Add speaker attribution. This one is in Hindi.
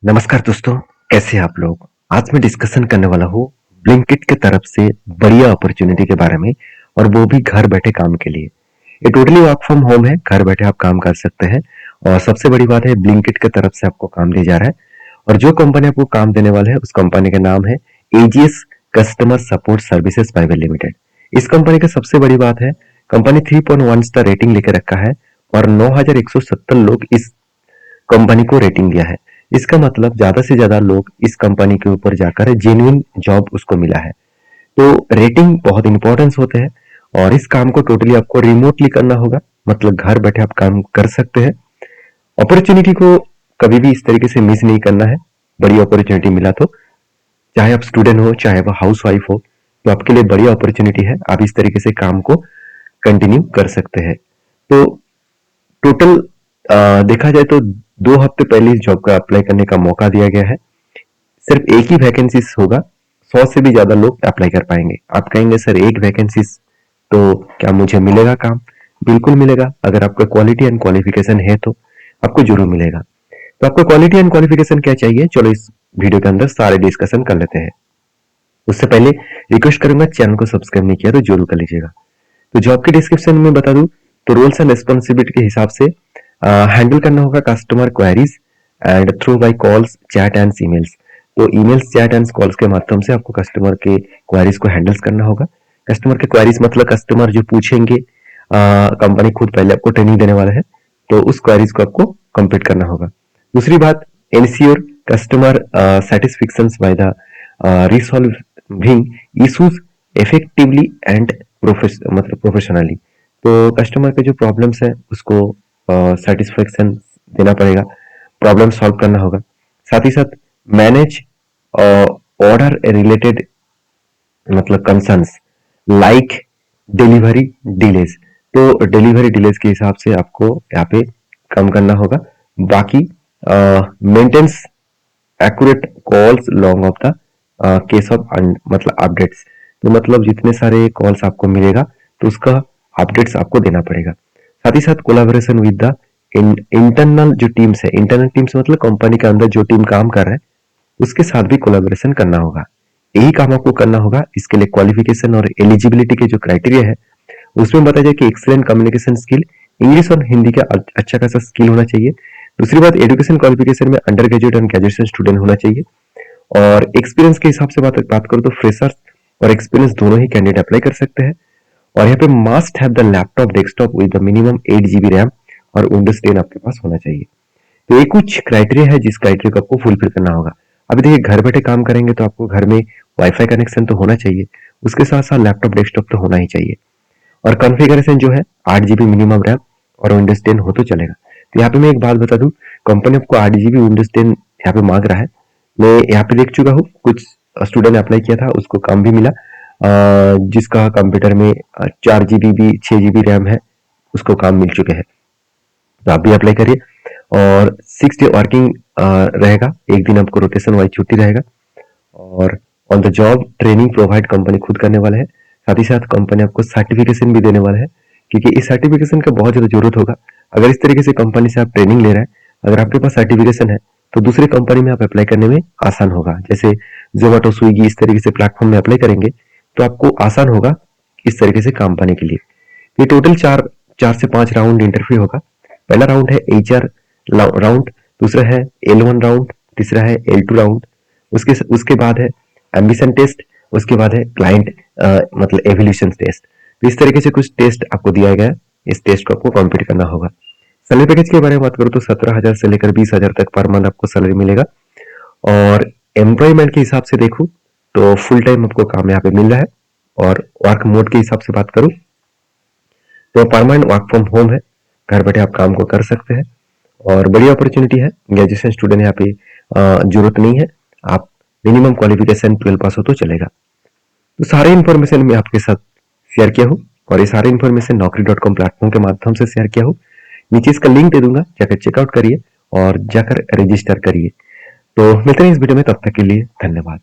Speaker 1: नमस्कार दोस्तों, कैसे हैं आप लोग? आज मैं डिस्कशन करने वाला हूँ ब्लिंकिट के तरफ से बढ़िया अपॉर्चुनिटी के बारे में और वो भी घर बैठे काम के लिए। ये टोटली वर्क फ्रॉम होम है, घर बैठे आप काम कर सकते हैं और सबसे बड़ी बात है ब्लिंकिट के तरफ से आपको काम दिया जा रहा है और जो कंपनी आपको काम देने वाला है उस कंपनी का नाम है AGS customer support services private limited. इस कंपनी का सबसे बड़ी बात है कंपनी 3.1 स्टार रेटिंग लेके रखा है और 9170 लोग इस कंपनी को रेटिंग दिया है। इसका मतलब ज्यादा से ज्यादा लोग इस कंपनी के ऊपर जाकर जेन्युइन जॉब उसको मिला है। तो रेटिंग बहुत इंपॉर्टेंस होते हैं और इस काम को टोटली आपको रिमोटली करना होगा, मतलब घर बैठे आप काम कर सकते हैं। अपॉर्चुनिटी को कभी भी इस तरीके से मिस नहीं करना है। बड़ी अपॉर्चुनिटी मिला तो चाहे आप स्टूडेंट हो चाहे आप हाउस वाइफ हो, तो आपके लिए बड़ी अपॉर्चुनिटी है। आप इस तरीके से काम को कंटिन्यू कर सकते हैं। तो टोटल देखा जाए तो 2 हफ्ते पहले इस जॉब का अप्लाई करने का मौका दिया गया है। सिर्फ एक ही वैकेंसीज होगा, 100 से भी ज्यादा लोग अप्लाई कर पाएंगे। आप कहेंगे सर एक वैकेंसीज तो क्या मुझे मिलेगा काम? बिल्कुल मिलेगा। अगर आपका क्वालिटी एंड क्वालिफिकेशन है तो आपको जरूर मिलेगा। तो आपको क्वालिटी एंड क्वालिफिकेशन क्या चाहिए, चलो इस वीडियो के अंदर सारे डिस्कशन कर लेते हैं। उससे पहले रिक्वेस्ट करूंगा, चैनल को सब्सक्राइब नहीं किया तो जरूर कर लीजिएगा। तो जॉब के डिस्क्रिप्शन में बता दूं तो रोल्स एंड रिस्पॉन्सिबिलिटी के हिसाब से हैंडल करना होगा customer queries and through by calls chat and emails. तो ईमेल्स चैट एंड कॉल्स के माध्यम से आपको कस्टमर के क्वेरीज को हैंडल्स करना होगा। कस्टमर के क्वेरीज मतलब कस्टमर जो पूछेंगे, कंपनी खुद पहले आपको ट्रेनिंग देने वाला है, तो उस क्वेरीज को आपको कंप्लीट करना होगा। दूसरी बात, ensure customer satisfaction by the resolving issues effectively and मतलब प्रोफेशनली। तो कस्टमर के जो प्रॉब्लम्स है उसको सेटिस्फेक्शन देना पड़ेगा, प्रॉब्लम सॉल्व करना होगा। साथ ही साथ मैनेज ऑर्डर रिलेटेड मतलब कंसर्न्स लाइक डिलीवरी डिलेज। तो डिलीवरी डिलेज के हिसाब से आपको यहाँ पे काम करना होगा। बाकी maintains accurate calls long of the case of मतलब अपडेट्स। तो मतलब जितने सारे कॉल्स आपको मिलेगा तो उसका अपडेट्स आपको देना पड़ेगा। साथ ही साथ कोलाबोरेशन विद द इंटरनल जो टीम्स है, इंटरनल टीम्स मतलब कंपनी के अंदर जो टीम काम कर रहा है उसके साथ भी कोलाबोरेशन करना होगा। यही काम आपको करना होगा। इसके लिए क्वालिफिकेशन और एलिजिबिलिटी के जो क्राइटेरिया है उसमें बताया जाए कि एक्सीलेंट कम्युनिकेशन स्किल, इंग्लिश और हिंदी का अच्छा खासा स्किल होना चाहिए। दूसरी बात, एजुकेशन क्वालिफिकेशन में under graduate and graduation student होना चाहिए। और एक्सपीरियंस के हिसाब से बात करूं तो फ्रेशर्स और एक्सपीरियंस दोनों ही कैंडिडेट अप्लाई कर सकते हैं। और यहाँ पे must have the laptop desktop with the minimum 8 GB RAM और विंडोज 10 आपके पास होना चाहिए। तो ये कुछ क्राइटेरिया है जिस क्राइटेरिया को आपको फुलफिल करना होगा। अभी देखिए घर बैठे काम करेंगे तो आपको घर में वाईफाई कनेक्शन तो होना चाहिए, उसके साथ साथ लैपटॉप डेस्कटॉप तो होना ही चाहिए। और कॉन्फ़िगरेशन जो है 8 GB मिनिमम रैम और विंडोज 10 हो तो चलेगा। तो यहाँ पे मैं एक बात बता दूं, कंपनी आपको 8 GB विंडोज 10 यहाँ पे मांग रहा है। मैं यहाँ पे देख चुका हूँ, कुछ स्टूडेंट ने अप्लाई किया था उसको काम भी मिला। जिसका कंप्यूटर में 4 GB भी 6 GB रैम है उसको काम मिल चुके हैं। तो आप भी अप्लाई करिए। और 6 डे वर्किंग रहेगा, एक दिन आपको रोटेशन वाइज छुट्टी रहेगा। और on the job training provide company खुद करने वाला है। साथ ही साथ कंपनी आपको सर्टिफिकेशन भी देने वाला है, क्योंकि इस सर्टिफिकेशन का बहुत ज्यादा जरूरत होगा। अगर इस तरीके से कंपनी से आप ट्रेनिंग ले रहे हैं, अगर आपके पास सर्टिफिकेशन है तो दूसरी कंपनी में आप अप्लाई करने में आसान होगा। जैसे जोमेटो स्विगी इस तरीके से प्लेटफॉर्म में अप्लाई करेंगे तो आपको आसान होगा इस तरीके से काम पाने के लिए। ये टोटल चार से 5 राउंड इंटरव्यू होगा। पहला राउंड है HR राउंड, दूसरा है L1 राउंड, तीसरा है L2 राउंड। उसके उसके बाद है एम्बिशन टेस्ट, उसके बाद है क्लाइंट मतलब एवोल्यूशन टेस्ट। तो इस तरीके से कुछ टेस्ट आपको दिया गया है, इस टेस्ट को आपको कंप्लीट करना होगा। सैलरी पैकेज के बारे में बात करूँ तो 17,000 से लेकर 20,000 तक पर मंथ आपको सैलरी मिलेगा। और एम्प्लॉयमेंट के हिसाब से देखूं तो फुल टाइम आपको काम यहाँ पे मिल रहा है। और वर्क मोड के हिसाब से बात करूं तो परमानेंट वर्क फ्रॉम होम है, घर बैठे आप काम को कर सकते हैं और बड़ी अपॉर्चुनिटी है। ग्रेजुएशन स्टूडेंट यहाँ पे जरूरत नहीं है, आप मिनिमम क्वालिफिकेशन 12 पास हो तो चलेगा। तो सारे इन्फॉर्मेशन मैं आपके साथ शेयर किया हूँ और ये सारे इन्फॉर्मेशन naukri.com प्लेटफॉर्म के माध्यम से शेयर किया हूँ। नीचे इसका लिंक दे दूंगा, जाकर चेकआउट करिए और जाकर रजिस्टर करिए। तो मिलते हैं इस वीडियो में, तब तक के लिए धन्यवाद।